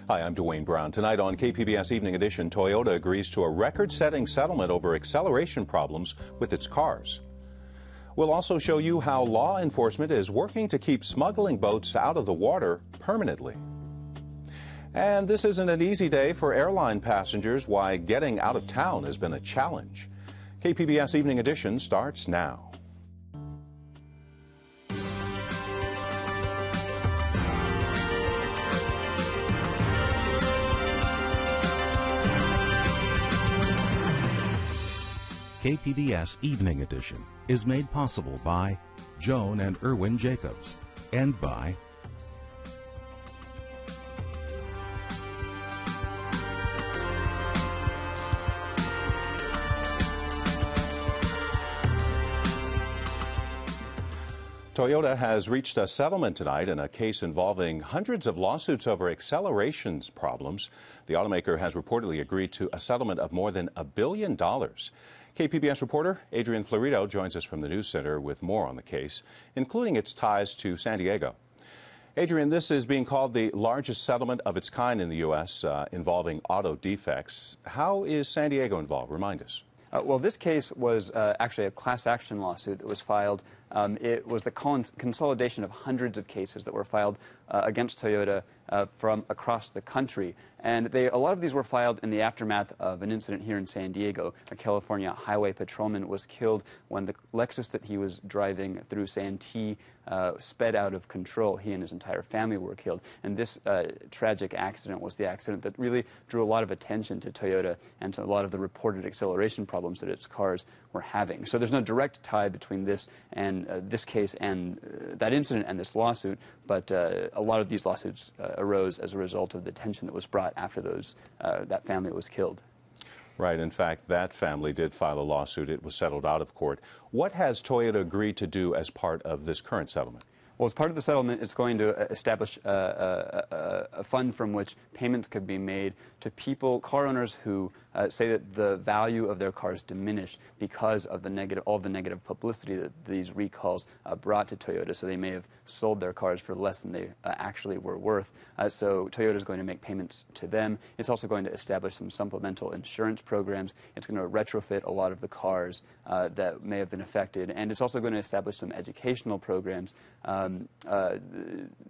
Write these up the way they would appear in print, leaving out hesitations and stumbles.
Hi, I'm Dwayne Brown. Tonight on KPBS Evening Edition, Toyota agrees to a record-setting settlement over acceleration problems with its cars. We'll also show you how law enforcement is working to keep smuggling boats out of the water permanently. And this isn't an easy day for airline passengers, why getting out of town has been a challenge. KPBS Evening Edition starts now. KPBS Evening Edition is made possible by Joan and Erwin Jacobs and by Toyota has reached a settlement tonight in a case involving hundreds of lawsuits over accelerations problems. The automaker has reportedly agreed to a settlement of more than $1 billion. KPBS reporter Adrian Florido joins us from the News Center with more on the case, including its ties to San Diego. Adrian, this is being called the largest settlement of its kind in the U.S. Involving auto defects. How is San Diego involved? Remind us. Well, this case was actually a class action lawsuit that was filed. It was the consolidation of hundreds of cases that were filed against Toyota from across the country. And a lot of these were filed in the aftermath of an incident here in San Diego. A California highway patrolman was killed when the Lexus that he was driving through Santee sped out of control. He and his entire family were killed. And this tragic accident was the accident that really drew a lot of attention to Toyota and to a lot of the reported acceleration problems that its cars were having. So there's no direct tie between this and this case and that incident and this lawsuit, but a lot of these lawsuits arose as a result of the tension that was brought after that family was killed. Right. In fact, that family did file a lawsuit. It was settled out of court. What has Toyota agreed to do as part of this current settlement? Well, as part of the settlement, it's going to establish a fund from which payments could be made to car owners who say that the value of their cars diminished because of all the negative publicity that these recalls brought to Toyota. So they may have sold their cars for less than they actually were worth. So Toyota is going to make payments to them. It's also going to establish some supplemental insurance programs. It's going to retrofit a lot of the cars that may have been affected. And it's also going to establish some educational programs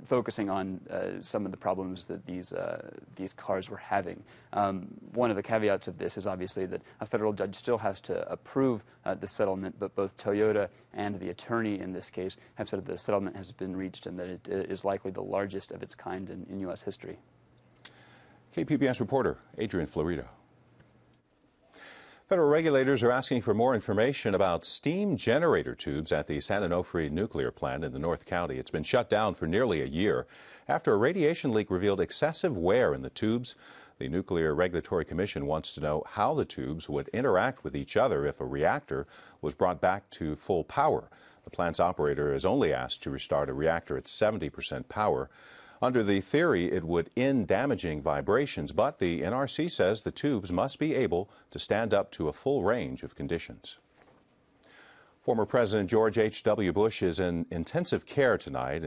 focusing on some of the problems that these cars were having. One of the caveats of this is obviously that a federal judge still has to approve the settlement, but both Toyota and the attorney in this case have said that the settlement has been reached and that it is likely the largest of its kind in U.S. history. KPBS reporter Adrian Florido. Federal regulators are asking for more information about steam generator tubes at the San Onofre nuclear plant in the North County. It's been shut down for nearly a year after a radiation leak revealed excessive wear in the tubes. The Nuclear Regulatory Commission wants to know how the tubes would interact with each other if a reactor was brought back to full power. The plant's operator is only asked to restart a reactor at 70% power. Under the theory, it would end damaging vibrations, but the NRC says the tubes must be able to stand up to a full range of conditions. Former President George H.W. Bush is in intensive care tonight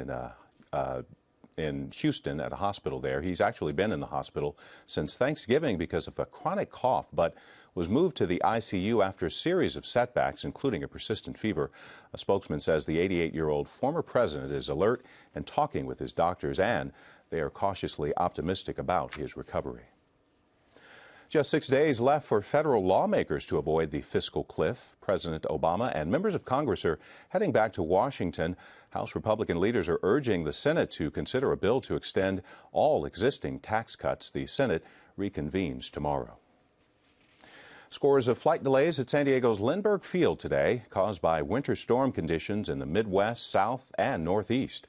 in Houston at a hospital there. He's actually been in the hospital since Thanksgiving because of a chronic cough, but was moved to the ICU after a series of setbacks, including a persistent fever. A spokesman says the 88-year-old former president is alert and talking with his doctors, and they are cautiously optimistic about his recovery. Just 6 days left for federal lawmakers to avoid the fiscal cliff. President Obama and members of Congress are heading back to Washington. House Republican leaders are urging the Senate to consider a bill to extend all existing tax cuts. The Senate reconvenes tomorrow. Scores of flight delays at San Diego's Lindbergh Field today, caused by winter storm conditions in the Midwest, South, and Northeast.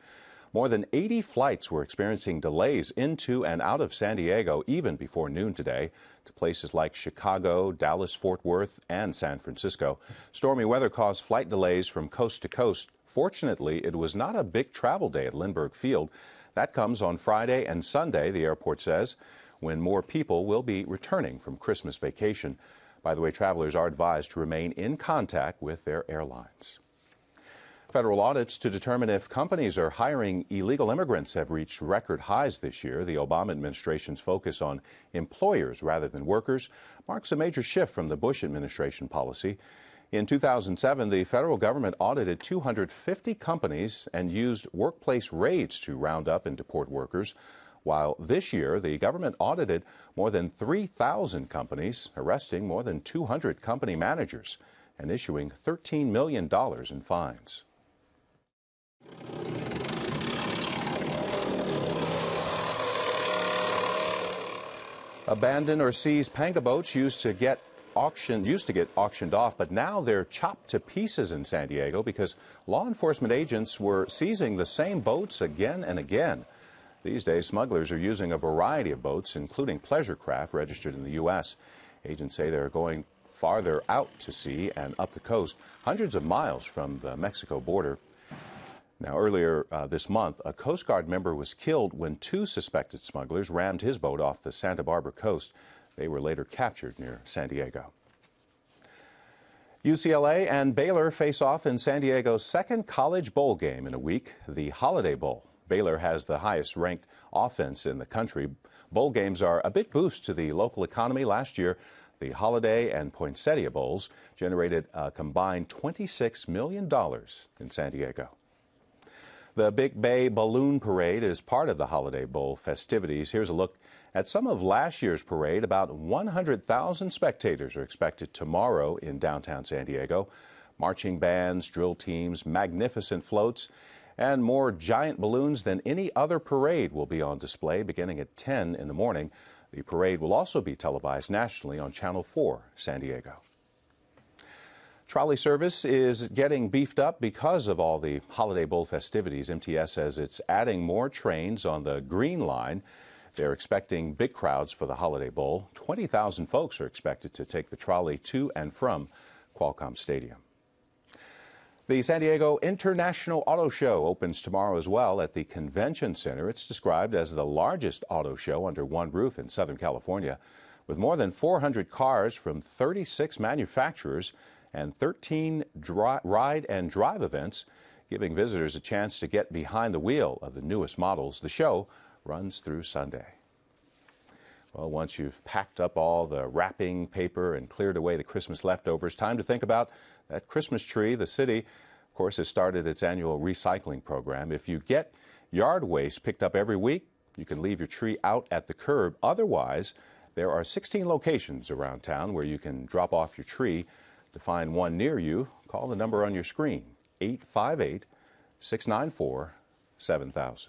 More than 80 flights were experiencing delays into and out of San Diego even before noon today to places like Chicago, Dallas-Fort Worth, and San Francisco. Stormy weather caused flight delays from coast to coast. Fortunately, it was not a big travel day at Lindbergh Field. That comes on Friday and Sunday, the airport says, when more people will be returning from Christmas vacation. By the way, travelers are advised to remain in contact with their airlines. Federal audits to determine if companies are hiring illegal immigrants have reached record highs this year. The Obama administration's focus on employers rather than workers marks a major shift from the Bush administration policy. In 2007, the federal government audited 250 companies and used workplace raids to round up and deport workers, while this year the government audited more than 3,000 companies, arresting more than 200 company managers and issuing $13 million in fines. Abandoned or seized panga boats used to get auctioned off, but now they're chopped to pieces in San Diego because law enforcement agents were seizing the same boats again and again. These days, smugglers are using a variety of boats, including pleasure craft registered in the U.S. Agents say they're going farther out to sea and up the coast, hundreds of miles from the Mexico border. Now, earlier this month, a Coast Guard member was killed when two suspected smugglers rammed his boat off the Santa Barbara coast. They were later captured near San Diego. UCLA and Baylor face off in San Diego's second college bowl game in a week, the Holiday Bowl. Baylor has the highest-ranked offense in the country. Bowl games are a big boost to the local economy. Last year, the Holiday and Poinsettia Bowls generated a combined $26 million in San Diego. The Big Bay Balloon Parade is part of the Holiday Bowl festivities. Here's a look at some of last year's parade. About 100,000 spectators are expected tomorrow in downtown San Diego. Marching bands, drill teams, magnificent floats, and more giant balloons than any other parade will be on display beginning at 10 in the morning. The parade will also be televised nationally on Channel 4 San Diego. Trolley service is getting beefed up because of all the Holiday Bowl festivities. MTS says it's adding more trains on the Green Line. They're expecting big crowds for the Holiday Bowl. 20,000 folks are expected to take the trolley to and from Qualcomm Stadium. The San Diego International Auto Show opens tomorrow as well at the Convention Center. It's described as the largest auto show under one roof in Southern California, with more than 400 cars from 36 manufacturers and 13 ride and drive events, giving visitors a chance to get behind the wheel of the newest models. The show runs through Sunday. Well, once you've packed up all the wrapping paper and cleared away the Christmas leftovers, time to think about that Christmas tree. The city, of course, has started its annual recycling program. If you get yard waste picked up every week, you can leave your tree out at the curb. Otherwise, there are 16 locations around town where you can drop off your tree. To find one near you, call the number on your screen, 858-694-7000.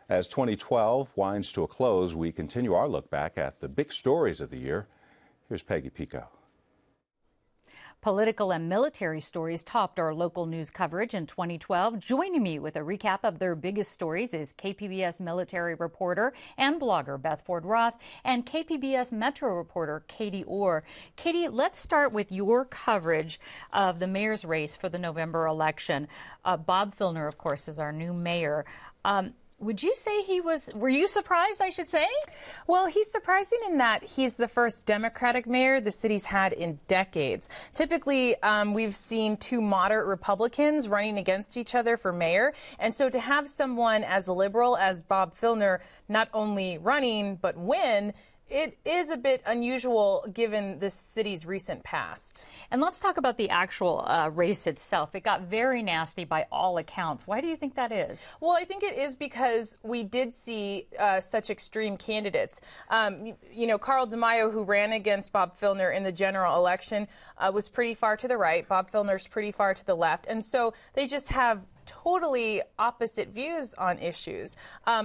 As 2012 winds to a close, we continue our look back at the big stories of the year. Here's Peggy Pico. Political and military stories topped our local news coverage in 2012. Joining me with a recap of their biggest stories is KPBS military reporter and blogger Beth Ford Roth and KPBS Metro reporter Katie Orr. Katie, let's start with your coverage of the mayor's race for the November election. Bob Filner, of course, is our new mayor. Would you say were you surprised, I should say? Well, he's surprising in that he's the first Democratic mayor the city's had in decades. Typically, we've seen two moderate Republicans running against each other for mayor. And so to have someone as liberal as Bob Filner not only running but win, it is a bit unusual given the city's recent past. And let's talk about the actual race itself. It got very nasty by all accounts. Why do you think that is? Well, I think it is because we did see such extreme candidates. You know, Carl DeMaio, who ran against Bob Filner in the general election, was pretty far to the right. Bob Filner's pretty far to the left. And so they just have totally opposite views on issues.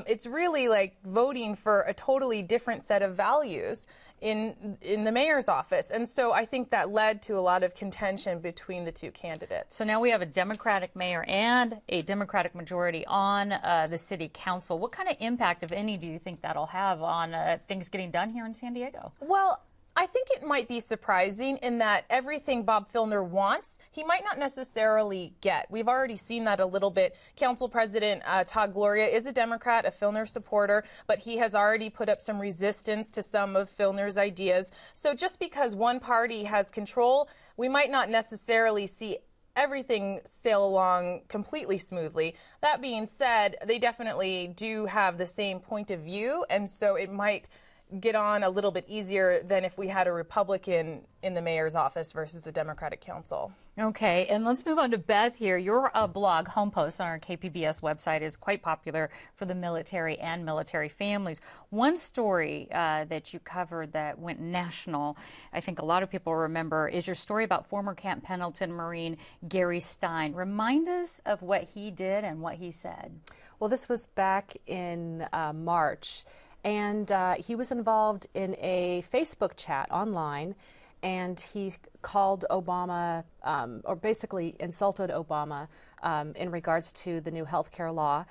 It's really like voting for a totally different set of values in the mayor's office. And so I think that led to a lot of contention between the two candidates. So now we have a Democratic mayor and a Democratic majority on the city council. What kind of impact, if any, do you think that'll have on things getting done here in San Diego? Well, I think it might be surprising in that everything Bob Filner wants, he might not necessarily get. We've already seen that a little bit. Council President Todd Gloria is a Democrat, a Filner supporter, but he has already put up some resistance to some of Filner's ideas. So just because one party has control, we might not necessarily see everything sail along completely smoothly. That being said, they definitely do have the same point of view, and so it might get on a little bit easier than if we had a Republican in the mayor's office versus a Democratic council. Okay, and let's move on to Beth here. Your blog, Home Post, on our KPBS website is quite popular for the military and military families. One story that you covered that went national, I think a lot of people remember, is your story about former Camp Pendleton Marine Gary Stein. Remind us of what he did and what he said. Well, this was back in March. And he was involved in a Facebook chat online, and he called Obama, or basically insulted Obama in regards to the new health care law,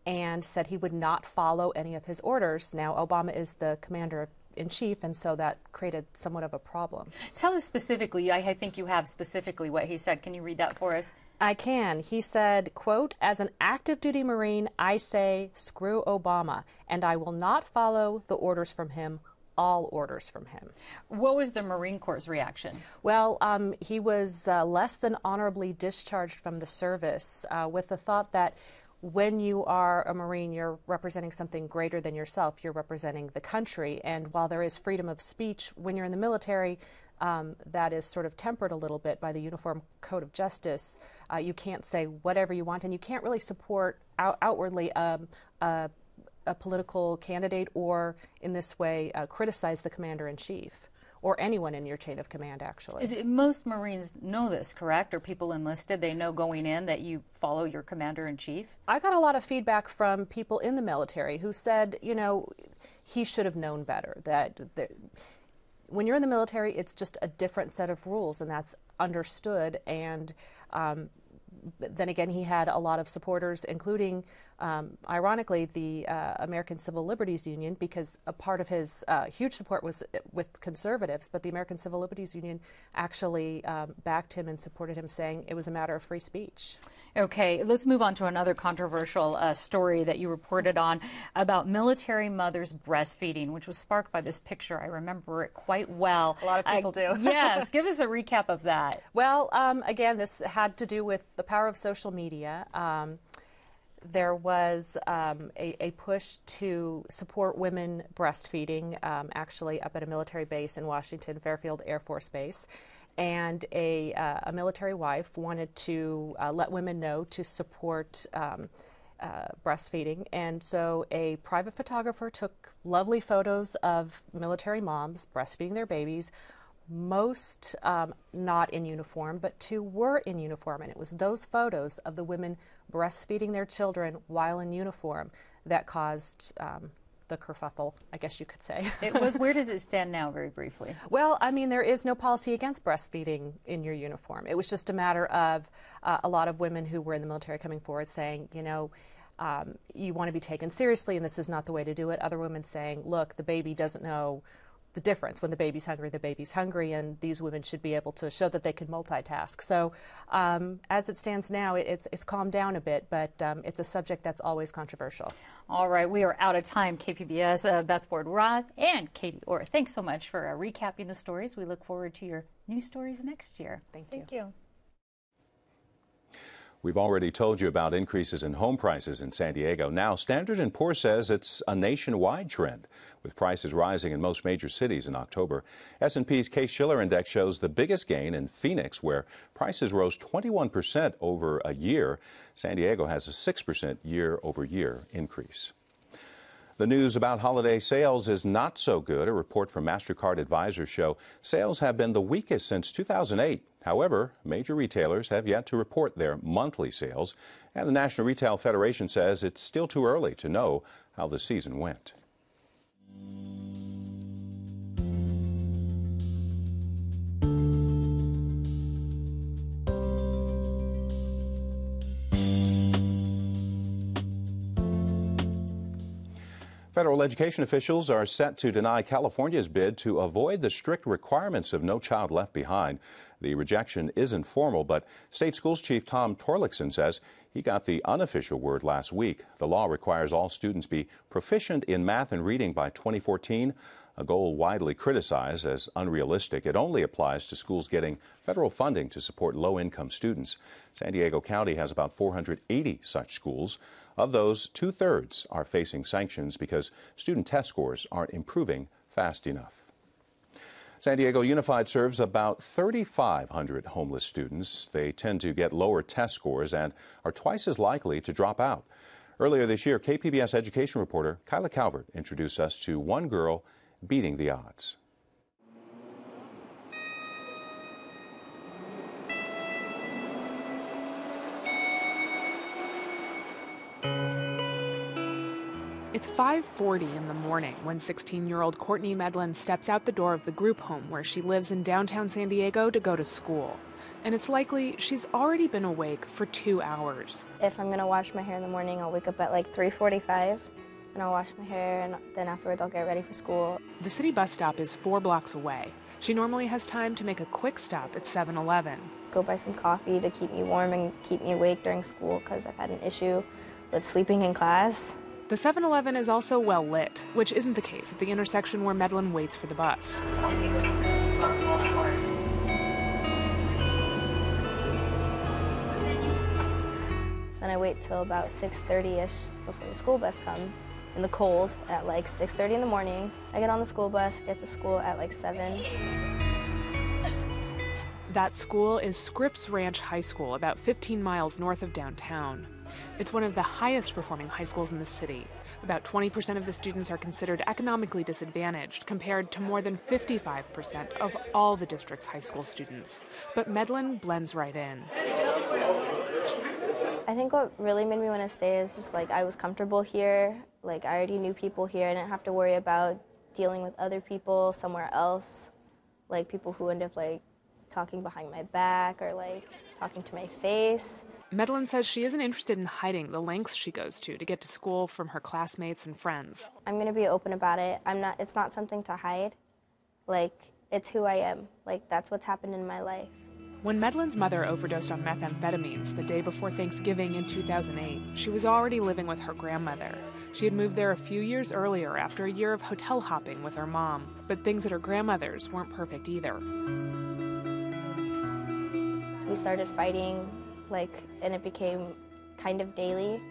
and said he would not follow any of his orders. Now, Obama is the commander-in-chief, and so that created somewhat of a problem. Tell us specifically, I think you have specifically what he said. Can you read that for us? I can. He said, quote, "As an active duty Marine, I say screw Obama, and I will not follow the orders from him, all orders from him." What was the Marine Corps' reaction? Well, he was less than honorably discharged from the service with the thought that when you are a Marine, you're representing something greater than yourself. You're representing the country. And while there is freedom of speech when you're in the military, that is sort of tempered a little bit by the Uniform Code of Justice. You can't say whatever you want, and you can't really support outwardly a political candidate or, in this way, criticize the commander-in-chief or anyone in your chain of command, actually. Most Marines know this, correct? Or people enlisted, they know going in that you follow your commander-in-chief? I got a lot of feedback from people in the military who said, you know, he should have known better, that when you're in the military, it's just a different set of rules, and that's understood. And then again, he had a lot of supporters, including, ironically, the American Civil Liberties Union, because a part of his huge support was with conservatives, but the American Civil Liberties Union actually backed him and supported him, saying it was a matter of free speech. Okay, let's move on to another controversial story that you reported on about military mothers breastfeeding, which was sparked by this picture. I remember it quite well. A lot of people do. Yes, give us a recap of that. Well, again, this had to do with the power of social media. There was a push to support women breastfeeding, actually up at a military base in Washington, Fairfield Air Force Base. And a military wife wanted to let women know to support breastfeeding. And so a private photographer took lovely photos of military moms breastfeeding their babies, most not in uniform, but 2 were in uniform. And it was those photos of the women breastfeeding their children while in uniform that caused the kerfuffle, I guess you could say. It was. Where does it stand now, very briefly? Well, I mean, there is no policy against breastfeeding in your uniform. It was just a matter of a lot of women who were in the military coming forward saying, you know, you want to be taken seriously and this is not the way to do it. Other women saying, look, the baby doesn't know the difference. When the baby's hungry, and these women should be able to show that they can multitask. So as it stands now, it's calmed down a bit, but it's a subject that's always controversial. All right, we are out of time. KPBS, Beth Ford Roth and Katie Orr, thanks so much for recapping the stories. We look forward to your new stories next year. Thank you. We've already told you about increases in home prices in San Diego. Now, Standard & Poor's says it's a nationwide trend, with prices rising in most major cities in October. S&P's Case-Shiller Index shows the biggest gain in Phoenix, where prices rose 21% over a year. San Diego has a 6% year-over-year increase. The news about holiday sales is not so good. A report from MasterCard advisors show sales have been the weakest since 2008. However, major retailers have yet to report their monthly sales, and the National Retail Federation says it's still too early to know how the season went. Federal education officials are set to deny California's bid to avoid the strict requirements of No Child Left Behind. The rejection isn't formal, but State Schools Chief Tom Torlakson says he got the unofficial word last week. The law requires all students be proficient in math and reading by 2014. a goal widely criticized as unrealistic. It only applies to schools getting federal funding to support low-income students. San Diego County has about 480 such schools. Of those, 2/3 are facing sanctions because student test scores aren't improving fast enough. San Diego Unified serves about 3,500 homeless students. They tend to get lower test scores and are twice as likely to drop out. Earlier this year, KPBS education reporter Kyla Calvert introduced us to one girl beating the odds. It's 5:40 in the morning when 16-year-old Courtney Medlin steps out the door of the group home where she lives in downtown San Diego to go to school. And it's likely she's already been awake for 2 hours. If I'm going to wash my hair in the morning, I'll wake up at like 3:45 and I'll wash my hair, and then afterwards I'll get ready for school. The city bus stop is 4 blocks away. She normally has time to make a quick stop at 7-Eleven. Go buy some coffee to keep me warm and keep me awake during school because I've had an issue with sleeping in class. The 7-Eleven is also well lit, which isn't the case at the intersection where Medlin waits for the bus. Then I wait till about 6:30ish before the school bus comes in the cold at like 6:30 in the morning. I get on the school bus, get to school at like 7. That school is Scripps Ranch High School, about 15 miles north of downtown. It's one of the highest performing high schools in the city. About 20% of the students are considered economically disadvantaged, compared to more than 55% of all the district's high school students. But Medlin blends right in. I think what really made me want to stay is just like I was comfortable here. Like I already knew people here. I didn't have to worry about dealing with other people somewhere else. Like people who end up like talking behind my back or like talking to my face. Medlin says she isn't interested in hiding the lengths she goes to get to school from her classmates and friends. I'm going to be open about it. It's not something to hide. Like, it's who I am. Like, that's what's happened in my life. When Medlin's mother overdosed on methamphetamines the day before Thanksgiving in 2008, she was already living with her grandmother. She had moved there a few years earlier after a year of hotel hopping with her mom. But things at her grandmother's weren't perfect either. We started fighting, and it became kind of daily.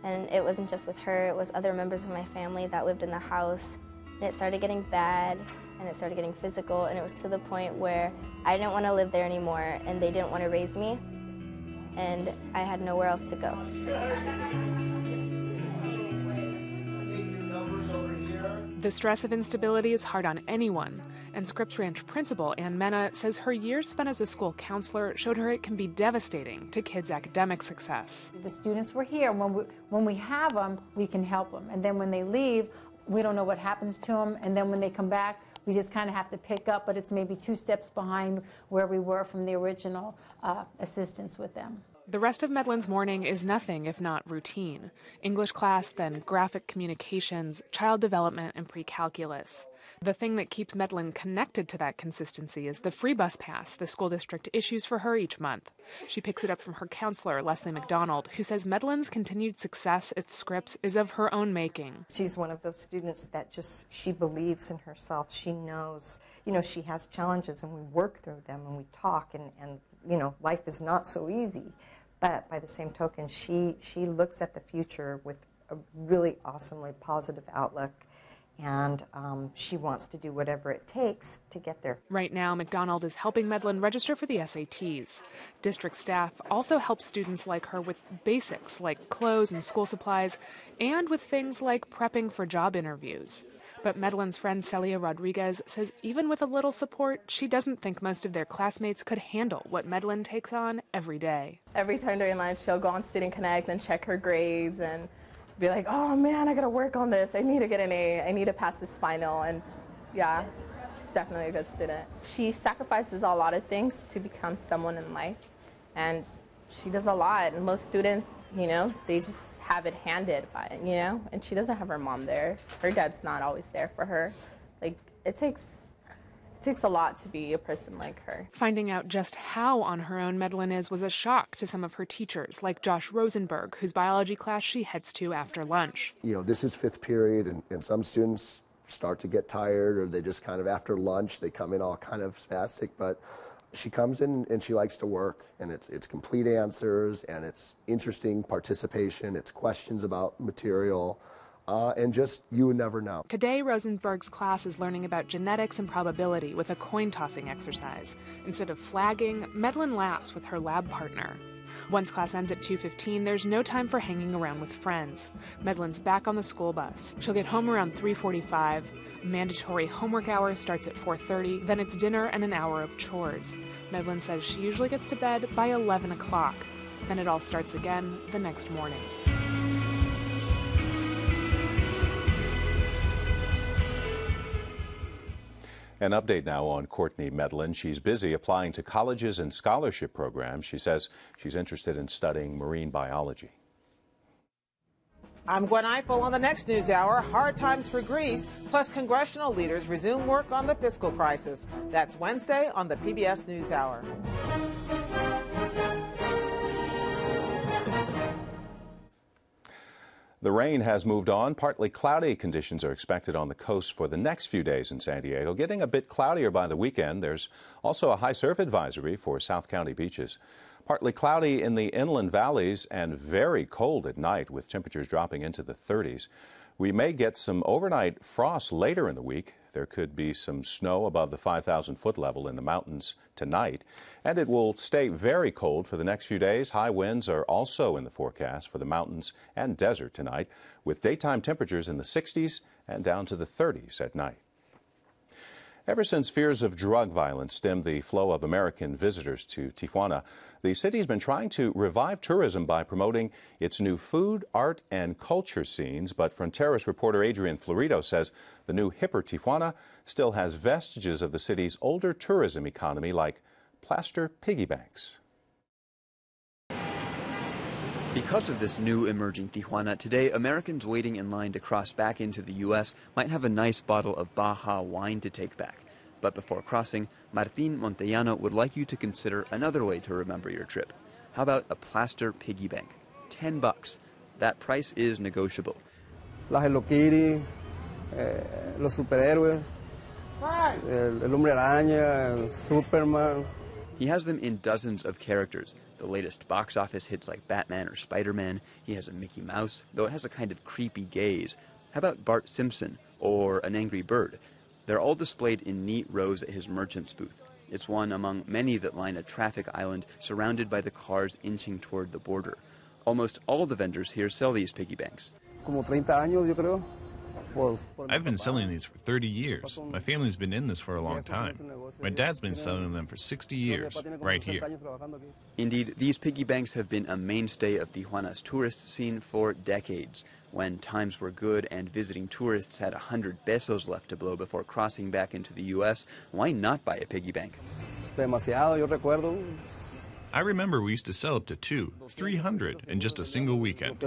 And it wasn't just with her, it was other members of my family that lived in the house. And it started getting bad, and it started getting physical, and it was to the point where I didn't want to live there anymore, and they didn't want to raise me, and I had nowhere else to go. The stress of instability is hard on anyone, and Scripps Ranch principal Ann Mena says her years spent as a school counselor showed her it can be devastating to kids' academic success. The students were here. When we have them, we can help them. And then when they leave, we don't know what happens to them. And then when they come back, we just kind of have to pick up, but it's maybe 2 steps behind where we were from the original assistance with them. The rest of Medlin's morning is nothing if not routine. English class, then graphic communications, child development, and pre-calculus. The thing that keeps Medlin connected to that consistency is the free bus pass the school district issues for her each month. She picks it up from her counselor, Leslie McDonald, who says Medlin's continued success at Scripps is of her own making. She's one of those students that she believes in herself. She knows, she has challenges, and we work through them, and we talk, and life is not so easy. But by the same token, she looks at the future with a really awesomely positive outlook, and she wants to do whatever it takes to get there. Right now, McDonald is helping Medlin register for the SATs. District staff also help students like her with basics like clothes and school supplies, and with things like prepping for job interviews. But Medlin's friend Celia Rodriguez says even with a little support, she doesn't think most of their classmates could handle what Medlin takes on every day. Every time during lunch, she'll go on Student Connect and check her grades and be like, oh man, I gotta work on this. I need to get an A. I need to pass this final. And yeah, she's definitely a good student. She sacrifices a lot of things to become someone in life. And she does a lot. And most students, they just have it handed by it, and she doesn't have her mom there. Her dad's not always there for her. Like, it takes a lot to be a person like her. Finding out just how on her own Medlin is was a shock to some of her teachers, like Josh Rosenberg, whose biology class she heads to after lunch. This is 5th period, and some students start to get tired, or they just kind of, after lunch, they come in all kind of spastic. But she comes in and she likes to work, and it's complete answers, and it's interesting participation, it's questions about material, and just you would never know. Today, Rosenberg's class is learning about genetics and probability with a coin-tossing exercise. Instead of flagging, Medlin laughs with her lab partner. Once class ends at 2:15, there's no time for hanging around with friends. Medlin's back on the school bus. She'll get home around 3:45. Mandatory homework hour starts at 4:30, then it's dinner and an hour of chores. Medlin says she usually gets to bed by 11 o'clock. Then it all starts again the next morning. An update now on Courtney Medlin. She's busy applying to colleges and scholarship programs. She says she's interested in studying marine biology. I'm Gwen Eiffel on the next News Hour. Hard times for Greece, plus congressional leaders resume work on the fiscal crisis. That's Wednesday on the PBS News Hour. The rain has moved on. Partly cloudy conditions are expected on the coast for the next few days in San Diego. Getting a bit cloudier by the weekend. There's also a high surf advisory for South County beaches. Partly cloudy in the inland valleys and very cold at night with temperatures dropping into the 30s. We may get some overnight frost later in the week. There could be some snow above the 5,000-foot level in the mountains tonight. And it will stay very cold for the next few days. High winds are also in the forecast for the mountains and desert tonight, with daytime temperatures in the 60s and down to the 30s at night. Ever since fears of drug violence stemmed the flow of American visitors to Tijuana, the city's been trying to revive tourism by promoting its new food, art, and culture scenes. But Fronteras reporter Adrian Florido says the new hipper Tijuana still has vestiges of the city's older tourism economy, like Plaster piggy banks. Because of this new emerging Tijuana, today Americans waiting in line to cross back into the U.S. might have a nice bottle of Baja wine to take back. But before crossing, Martin Montellano would like you to consider another way to remember your trip. How about a Plaster piggy bank? $10. That price is negotiable. La Hello Kitty, los superhéroes, el Hombre Araña, Superman. He has them in dozens of characters. The latest box office hits like Batman or Spider-Man. He has a Mickey Mouse, though it has a kind of creepy gaze. How about Bart Simpson or an Angry Bird? They're all displayed in neat rows at his merchant's booth. It's one among many that line a traffic island surrounded by the cars inching toward the border. Almost all the vendors here sell these piggy banks. Como 30 años, yo creo. I've been selling these for 30 years. My family's been in this for a long time. My dad's been selling them for 60 years, right here. Indeed, these piggy banks have been a mainstay of Tijuana's tourist scene for decades. When times were good and visiting tourists had 100 pesos left to blow before crossing back into the U.S., why not buy a piggy bank? Demasiado, yo recuerdo. I remember we used to sell up to 200, 300 in just a single weekend.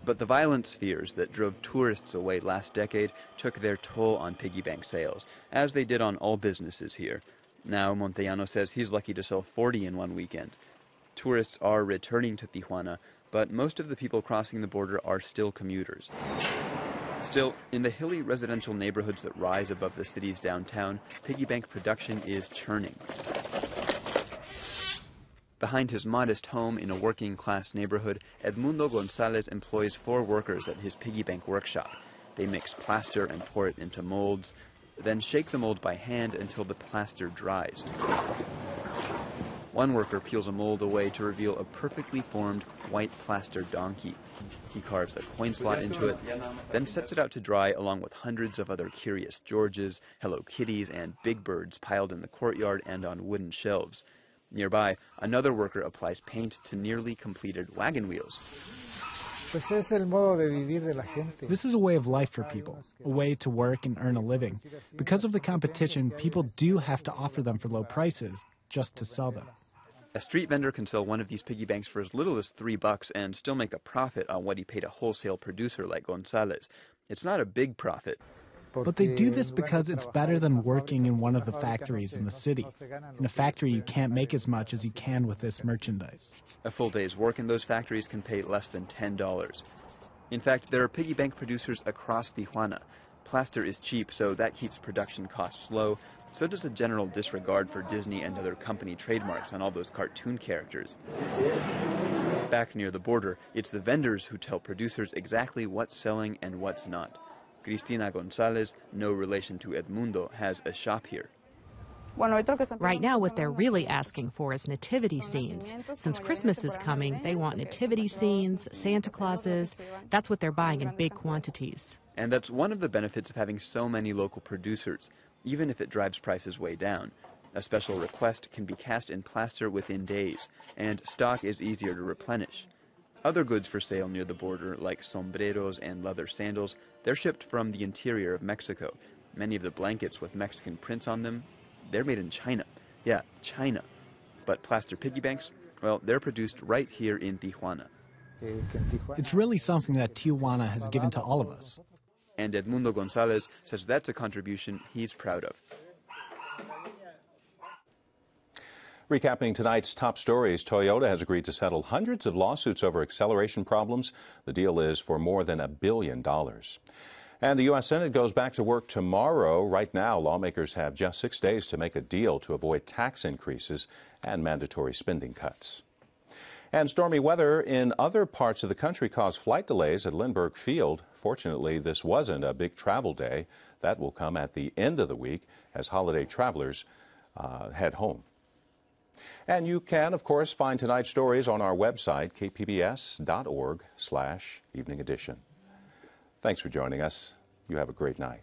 But the violence fears that drove tourists away last decade took their toll on piggy bank sales, as they did on all businesses here. Now Montellano says he's lucky to sell 40 in one weekend. Tourists are returning to Tijuana, but most of the people crossing the border are still commuters. Still, in the hilly residential neighborhoods that rise above the city's downtown, piggy bank production is churning. Behind his modest home in a working-class neighborhood, Edmundo Gonzalez employs 4 workers at his piggy bank workshop. They mix plaster and pour it into molds, then shake the mold by hand until the plaster dries. One worker peels a mold away to reveal a perfectly formed white plaster donkey. He carves a coin slot into it, then sets it out to dry along with hundreds of other curious Georges, Hello Kitties, and Big Birds piled in the courtyard and on wooden shelves. Nearby, another worker applies paint to nearly completed wagon wheels. This is a way of life for people, a way to work and earn a living. Because of the competition, people do have to offer them for low prices just to sell them. A street vendor can sell one of these piggy banks for as little as $3 and still make a profit on what he paid a wholesale producer like Gonzalez. It's not a big profit. But they do this because it's better than working in one of the factories in the city. In a factory, you can't make as much as you can with this merchandise. A full day's work in those factories can pay less than $10. In fact, there are piggy bank producers across Tijuana. Plaster is cheap, so that keeps production costs low. So does a general disregard for Disney and other company trademarks on all those cartoon characters. Back near the border, it's the vendors who tell producers exactly what's selling and what's not. Cristina Gonzalez, no relation to Edmundo, has a shop here. Right now, what they're really asking for is nativity scenes. Since Christmas is coming, they want nativity scenes, Santa Clauses. That's what they're buying in big quantities. And that's one of the benefits of having so many local producers, even if it drives prices way down. A special request can be cast in plaster within days, and stock is easier to replenish. Other goods for sale near the border, like sombreros and leather sandals, they're shipped from the interior of Mexico. Many of the blankets with Mexican prints on them, they're made in China. Yeah, China. But plaster piggy banks, well, they're produced right here in Tijuana. It's really something that Tijuana has given to all of us. And Edmundo Gonzalez says that's a contribution he's proud of. Recapping tonight's top stories, Toyota has agreed to settle hundreds of lawsuits over acceleration problems. The deal is for more than $1 billion. And the U.S. Senate goes back to work tomorrow. Right now, lawmakers have just 6 days to make a deal to avoid tax increases and mandatory spending cuts. And stormy weather in other parts of the country caused flight delays at Lindbergh Field. Fortunately, this wasn't a big travel day. That will come at the end of the week as holiday travelers head home. And you can, of course, find tonight's stories on our website, kpbs.org/evening edition. Thanks for joining us. You have a great night.